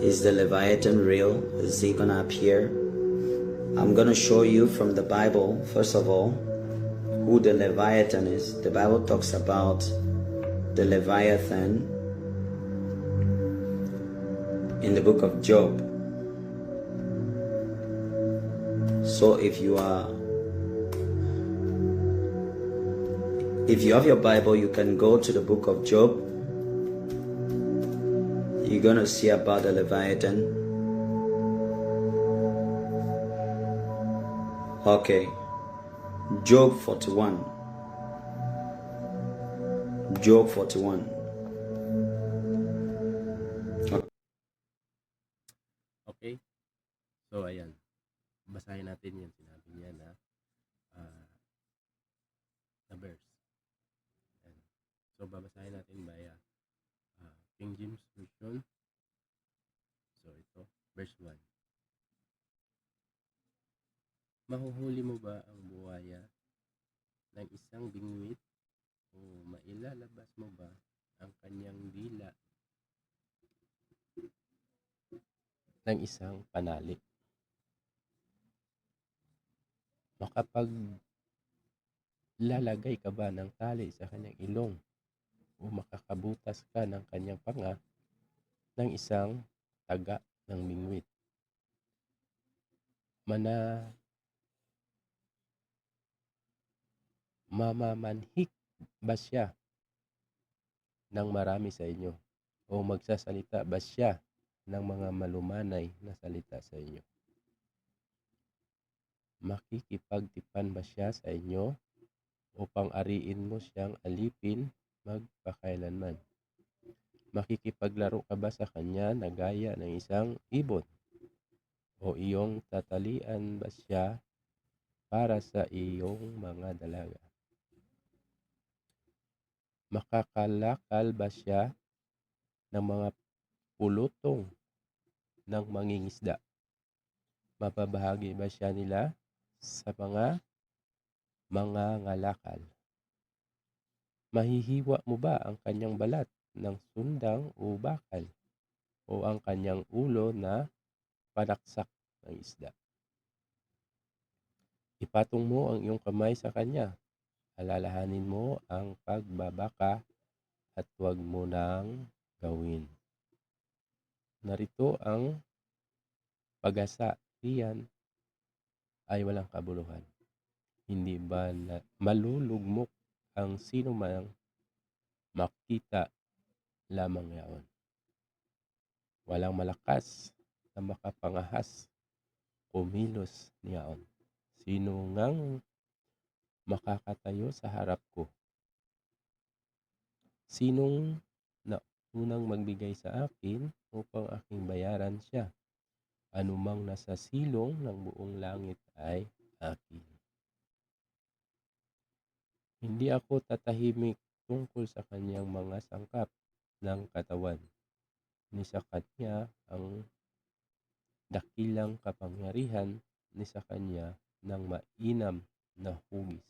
Is the Leviathan real? Is he gonna appear? I'm gonna show you from the Bible, first of all, who the Leviathan is. The Bible talks about the Leviathan in the book of Job. So if you have your Bible, you can go to the book of Job. You're gonna see about the Leviathan. Okay, Job 41. Job 41. Okay? So, ayan. Basahin natin yung sinabi niya na verse. Ayan. So, babasahin natin via King James Version. So, ito, verse 1. Mahuhuli mo ba ang buhaya ng isang bingwit o mailalabas mo ba ang kanyang dila ng isang panali? Makapaglalagay ka ba ng tali sa kanyang ilong o makakabutas ka ng kanyang panga ng isang taga ng bingwit? Mamamanhik ba siya ng marami sa inyo o magsasalita ba siya ng mga malumanay na salita sa inyo? Makikipagtipan ba siya sa inyo upang ariin mo siyang alipin magpakailanman? Makikipaglaro ka ba sa kanya na gaya ng isang ibon? O iyong tatalian ba siya para sa iyong mga dalaga? Makakalakal ba siya ng mga pulutong ng mangingisda? Mapabahagi ba siya nila sa mga ngalakal? Mahihiwa mo ba ang kanyang balat ng sundang o bakal o ang kanyang ulo na panaksak ng isda? Ipatong mo ang iyong kamay sa kanya. Alalahanin mo ang pagbabaka at huwag mo nang gawin. Narito ang pag-asa, iyan ay walang kabuluhan. Hindi ba malulugmok ang sino mang makita lamang yaon? Walang malakas na makapangahas kumilos niyaon. Sino ngang makakatayo sa harap ko? Sinong unang magbigay sa akin upang aking bayaran siya? Anumang nasa silong ng buong langit ay akin. Hindi ako tatahimik tungkol sa kanyang mga sangkap ng katawan, ni sa kanya ang dakilang kapangyarihan, ni sa kanya ng mainam na hugis.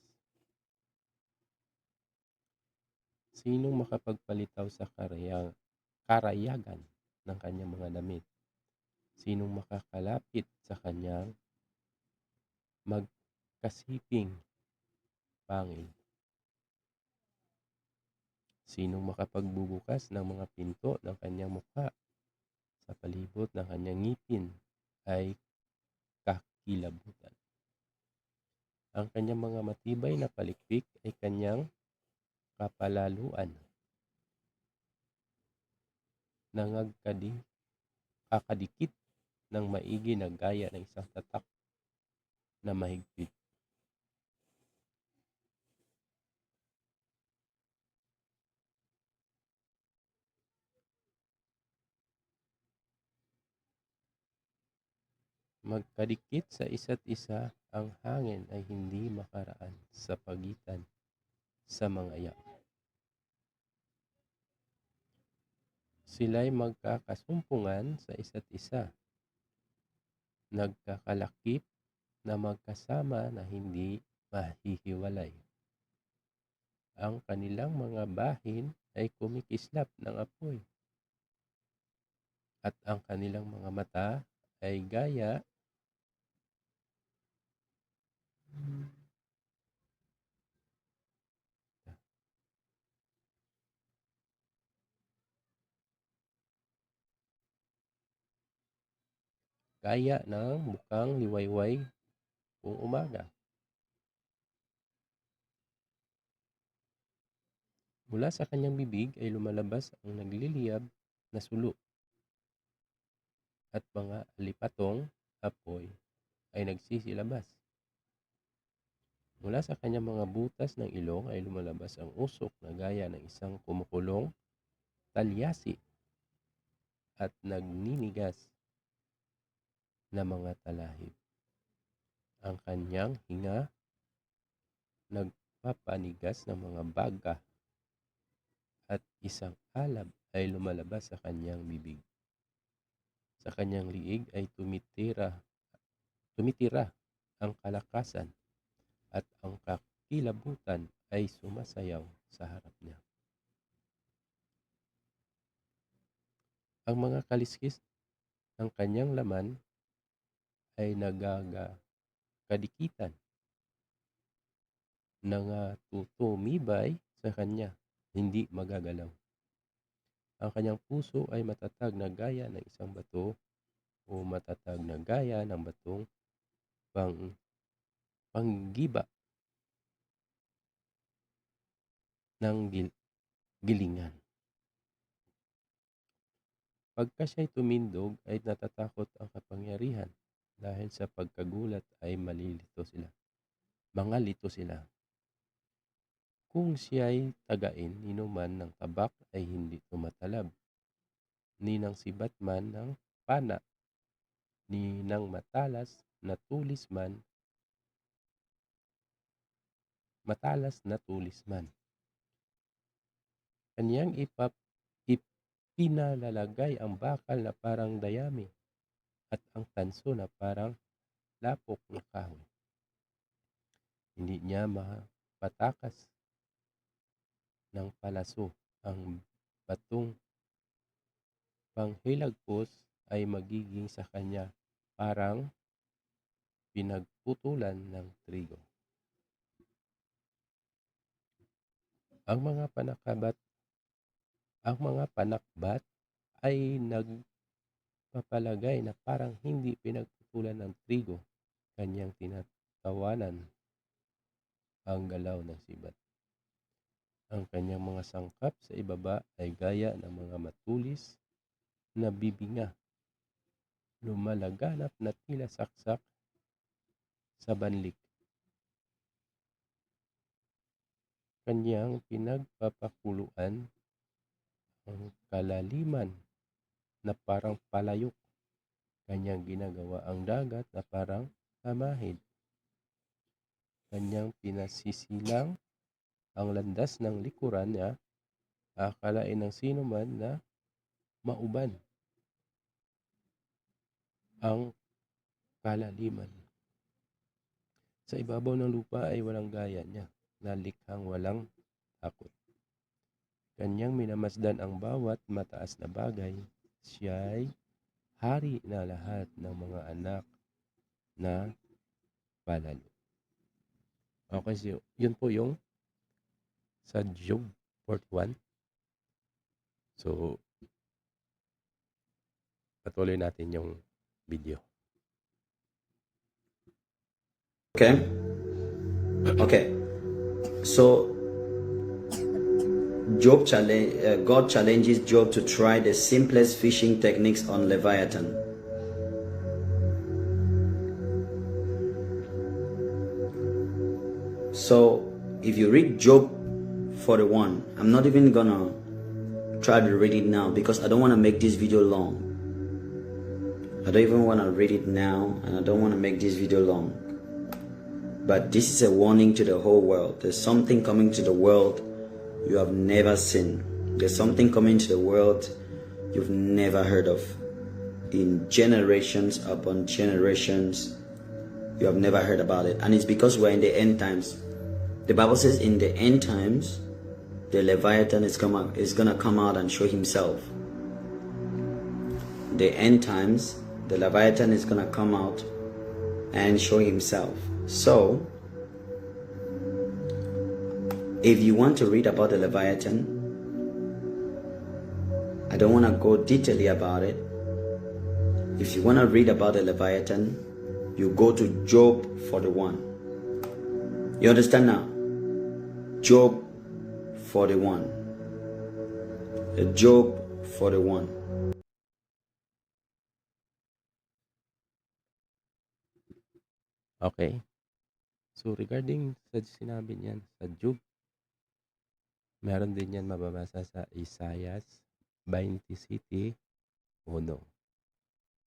Sinong makapagpalitaw sa karayagan ng kanyang mga damit? Sinong makakalapit sa kanyang magkasiping pangil? Sinong makapagbubukas ng mga pinto ng kanyang mukha? Sa palibot ng kanyang ngipin ay kakilabutan. Ang kanyang mga matibay na palikpik ay kanyang kapalaluan. Kakadikit ng maigi na gaya ng isang tatak na mahigpit. Magkadikit sa isa't isa, ang hangin ay hindi makaraan sa pagitan sa mga iyak. Sila'y magkakasumpungan sa isa't isa, nagkakalakip na magkasama na hindi mahihiwalay. Ang kanilang mga bahin ay kumikislap ng apoy at ang kanilang mga mata ay gaya ng mukhang liwayway kung umaga. Mula sa kanyang bibig ay lumalabas ang nagliliyab na sulo at mga alipatong apoy ay nagsisilabas. Mula sa kanyang mga butas ng ilong ay lumalabas ang usok na gaya ng isang kumukulong talyasi at nagninigas na mga talahib. Ang kanyang hinga nagpapanigas ng mga baga at isang alab ay lumalabas sa kanyang bibig. Sa kanyang liig ay tumitira ang kalakasan at ang kakilabutan ay sumasayaw sa harap niya. Ang mga kaliskis ng kanyang laman ay nagkadikitan, nangatutubay sa kanya, hindi magagalaw. Ang kanyang puso ay matatag na gaya ng isang bato o matatag na gaya ng batong panggiba ng gilingan. Pagka siya'y tumindog ay natatakot ang kapangyarihan dahil sa pagkagulat ay mangalito sila. Kung siya'y tagain inuman ng tabak ay hindi tumatalab, ni ng sibat man ng pana, ni ng matalas na tulis man. Kanyang ipinalalagay ang bakal na parang dayami at ang tanso na parang lapok na kahoy. Hindi niya mapatakas ng palaso. Ang batong panghilagpos ay magiging sa kanya parang pinagputulan ng trigo. Ang mga panakbat ay nagpapalagay na parang hindi pinagputulan ng trigo. Kanyang tinatawanan ang galaw ng sibat. Ang kanyang mga sangkap sa ibaba ay gaya ng mga matulis na bibinga, lumalaganap na tila saksak sa banlik. Kanyang pinagpapakuluan ang kalaliman na parang palayok. Kanyang ginagawa ang dagat na parang hamahid. Kanyang pinasisilang ang landas ng likuran niya, akalain ng sino man na mauban ang kalaliman. Sa ibabaw ng lupa ay walang gaya niya, na likhang walang takot. Kanyang minamasdan ang bawat mataas na bagay. Siya'y hari na lahat ng mga anak na palalo. Okay, so yun po yung sa Job 41. So, patuloy natin yung video. Okay. So, God challenges Job to try the simplest fishing techniques on Leviathan. So, if you read Job 41, I'm not even gonna try to read it now because I don't want to make this video long. I don't even want to read it now, and I don't want to make this video long. But this is a warning to the whole world. There's something coming to the world you have never seen. There's something coming to the world you've never heard of. In generations upon generations, you have never heard about it. And it's because we're in the end times. The Bible says in the end times, the Leviathan is gonna come out and show himself. the end times, the Leviathan is going to come out and show himself. So, if you want to read about the Leviathan, I don't want to go detailedly about it. If you want to read about the Leviathan, you go to Job 41. You understand now? Job 41. Job 41. Okay. So regarding sa sinabi niyan sa Job, meron din yan mababasa sa Isaiah 27:1.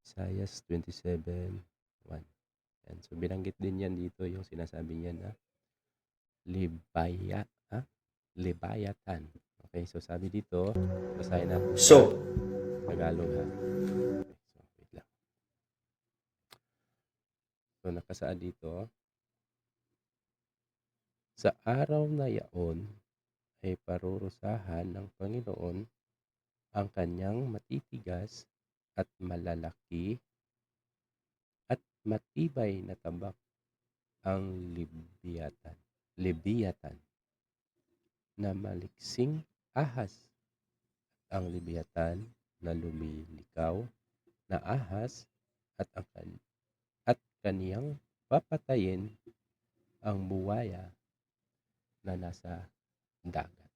Isaiah 27:1. Yan. So binanggit din yan dito yung sinasabi niya na Leviathan. Okay, so sabi dito, basahin natin sa So, Tagalog ha. Okay, so wait lang. So nakasaad dito, sa araw na yaon ay parurusahan ng Panginoon ang kanyang matitigas at malalaki at matibay na tabak, ang Leviathan na maliksing ahas, ang Leviathan na lumilikaw na ahas at kaniyang papatayin ang buwaya na nasa dagat.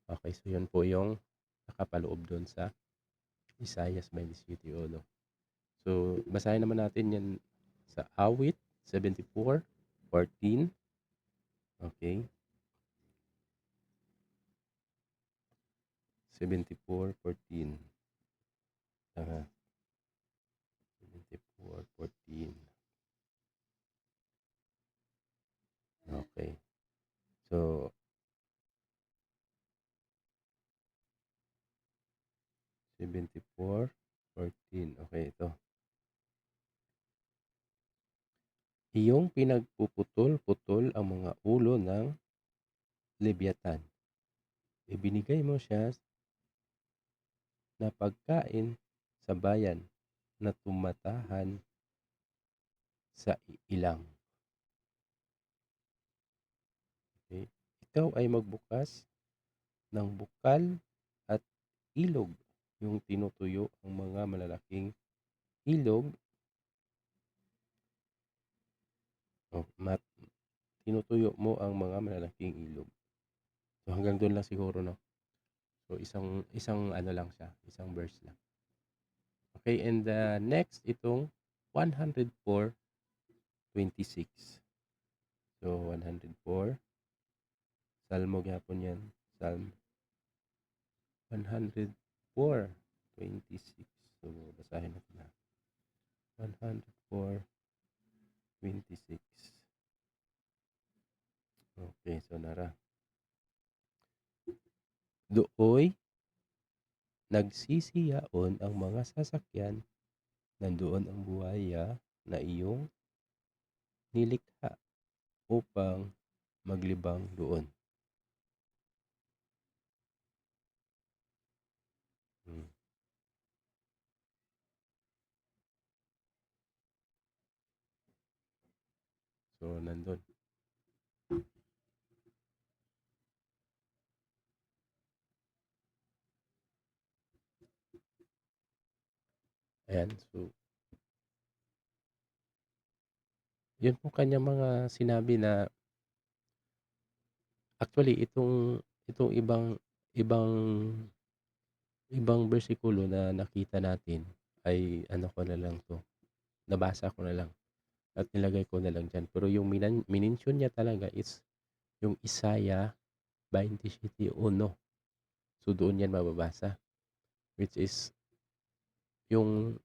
Okay, so yun po yung nakapaloob doon sa Isaiah 27:1. So basahin naman natin yan sa Awit 74:14. Okay, 74:14. 74:14. Okay. So 74:14. Okay, ito. Iyong pinagpuputol-putol ang mga ulo ng Leviathan. Ibinigay mo siya na pagkain sa bayan na tumatahan sa ilang. Okay. Ikaw ay magbukas ng bukal at ilog, yung tinutuyo ang mga malalaking ilog. Tinutuyo mo ang mga malalaking ilog. So hanggang doon lang siguro, no? So isang ano lang siya, isang verse lang. Okay, and next itong 104:26. So 104, Salmo gyapon yan. Psalm 104:26. So basahin natin na. 104:26. Okay, so nara. Dooy nagsisiyaon ang mga sasakyan, nandoon ang buhaya na iyong nilikha upang maglibang doon. So nandun. Ayan, so yun po kanyang mga sinabi na actually itong ibang ibang bersikulo na nakita natin ay ano ko na lang 'to, nabasa ko na lang at nilagay ko na lang diyan. Pero yung minention niya talaga is yung Isaiah 27:1. So doon yan mababasa, which is yung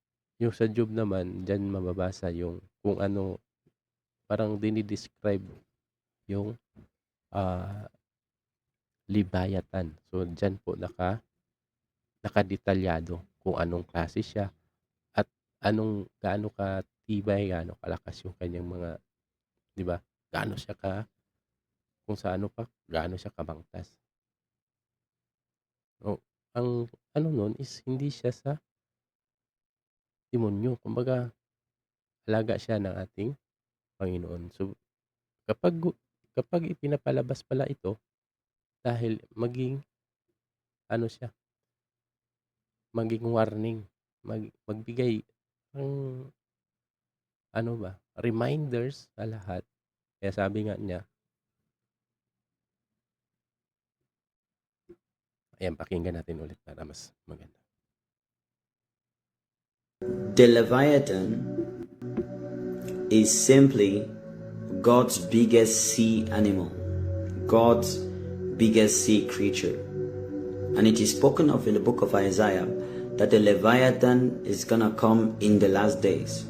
sa Job naman diyan mababasa yung kung ano, parang dinidescribe yung Leviathan. So diyan po nakadetalyado kung anong klase siya at gaano katibay, gaano kalakas yung kanyang mga, 'di ba? Gaano siya kung sa ano pa, gaano siya kabangtas. O ang ano nun is hindi siya sa demonyo. Kumbaga, alaga siya ng ating Panginoon. So, kapag ipinapalabas pala ito, dahil maging ano siya, maging warning, magbigay ng ano ba, reminders sa lahat. Kaya sabi nga niya, ayan, pakinggan natin ulit para mas maganda. The Leviathan is simply God's biggest sea animal, God's biggest sea creature. And it is spoken of in the book of Isaiah that the Leviathan is gonna come in the last days.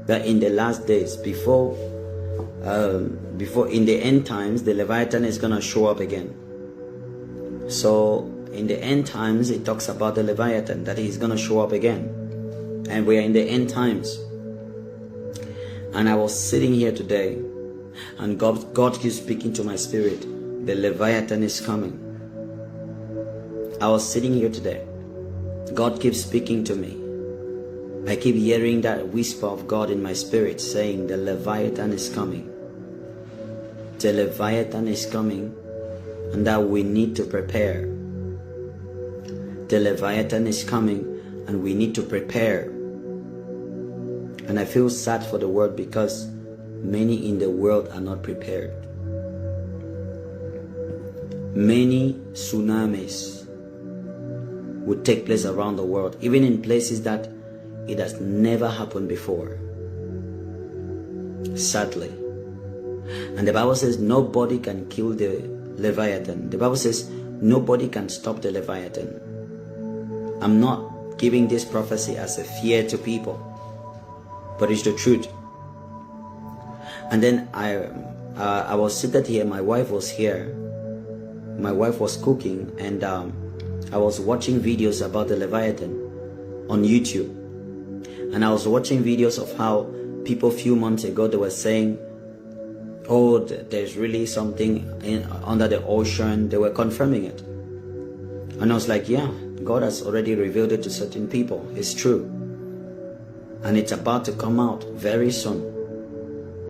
That in the last days, before in the end times, the Leviathan is gonna show up again. So in the end times, it talks about the Leviathan, that he's gonna show up again. And we are in the end times. And I was sitting here today, and God keeps speaking to my spirit. The Leviathan is coming. I was sitting here today. God keeps speaking to me. I keep hearing that whisper of God in my spirit saying, the Leviathan is coming. The Leviathan is coming, and that we need to prepare. The Leviathan is coming, and we need to prepare. And I feel sad for the world because many in the world are not prepared. Many tsunamis would take place around the world, even in places that it has never happened before. Sadly. And the Bible says nobody can kill the Leviathan. The Bible says nobody can stop the Leviathan. I'm not giving this prophecy as a fear to people, but it's the truth. And then I was seated here, my wife was here. My wife was cooking, and I was watching videos about the Leviathan on YouTube. And I was watching videos of how people a few months ago, they were saying, oh, there's really something under the ocean. They were confirming it. And I was like, yeah, God has already revealed it to certain people. It's true. And it's about to come out very soon.